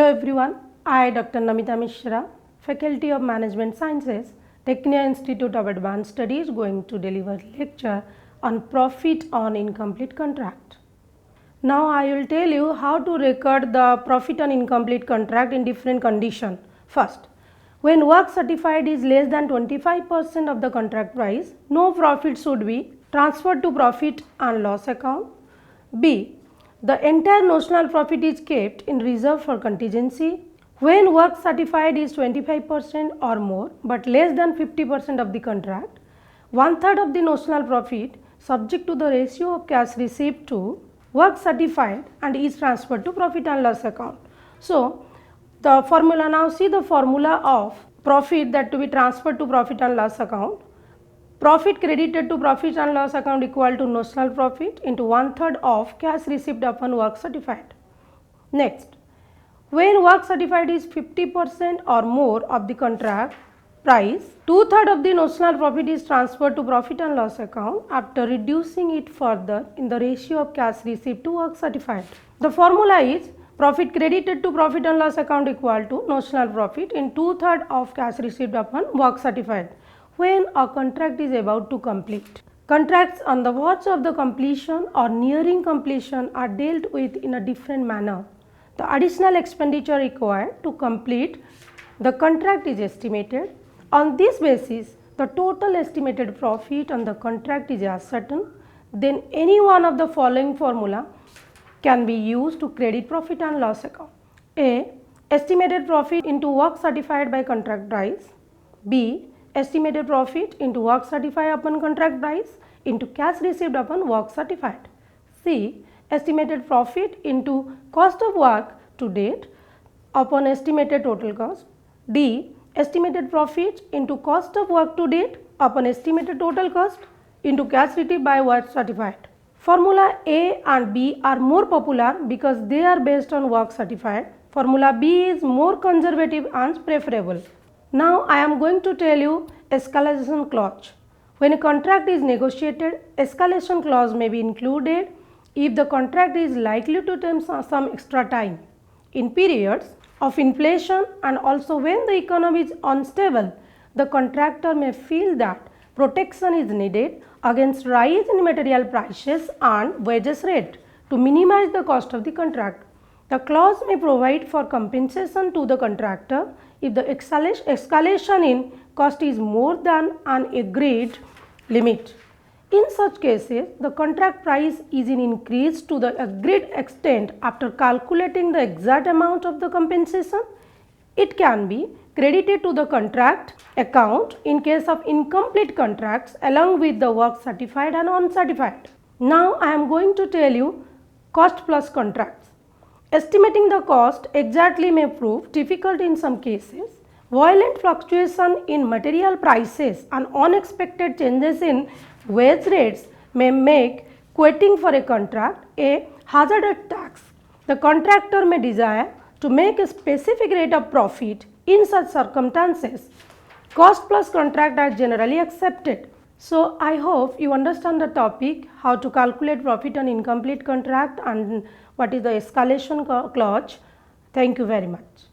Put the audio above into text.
everyone, I Dr. Namita Mishra, Faculty of Management Sciences, Technia Institute of Advanced Studies going to deliver lecture on profit on incomplete contract. Now I will tell you how to record the profit on incomplete contract in different conditions. First, when work certified is less than 25% of the contract price, no profit should be transferred to profit and loss account. B. The entire notional profit is kept in reserve for contingency. When work certified is 25% or more but less than 50% of the contract, 1/3 of the notional profit subject to the ratio of cash received to work certified and is transferred to profit and loss account. So, the formula, now see the formula of profit that to be transferred to profit and loss account. Profit credited to profit and loss account equal to notional profit into 1/3 of cash received upon work certified. Next, when work certified is 50% or more of the contract price, 2/3 of the notional profit is transferred to profit and loss account after reducing it further in the ratio of cash received to work certified. The formula is profit credited to profit and loss account equal to notional profit in 2/3 of cash received upon work certified when a contract is about to complete. Contracts on the verge of the completion or nearing completion are dealt with in a different manner. The additional expenditure required to complete the contract is estimated. On this basis, the total estimated profit on the contract is ascertained. Then any one of the following formula can be used to credit profit and loss account. A. Estimated profit into work certified by contract price. B. Estimated profit into work certified upon contract price into cash received upon work certified. C. Estimated profit into cost of work to date upon estimated total cost. D. Estimated profit into cost of work to date upon estimated total cost into cash received by work certified. Formula A and B are more popular because they are based on work certified. Formula B is more conservative and preferable. Now I am going to tell you escalation clause. When a contract is negotiated, escalation clause may be included if the contract is likely to take some extra time. In periods of inflation and also when the economy is unstable, the contractor may feel that protection is needed against rise in material prices and wages rate to minimize the cost of the contract. The clause may provide for compensation to the contractor if the escalation in cost is more than an agreed limit. In such cases, the contract price is increased to the agreed extent after calculating the exact amount of the compensation. It can be credited to the contract account in case of incomplete contracts along with the work certified and uncertified. Now I am going to tell you cost plus contracts. Estimating the cost exactly may prove difficult in some cases. Violent fluctuation in material prices and unexpected changes in wage rates may make quoting for a contract a hazardous task. The contractor may desire to make a specific rate of profit. In such circumstances, cost plus contract are generally accepted. So, I hope you understand the topic, how to calculate profit on incomplete contract and what is the escalation clause. Thank you very much.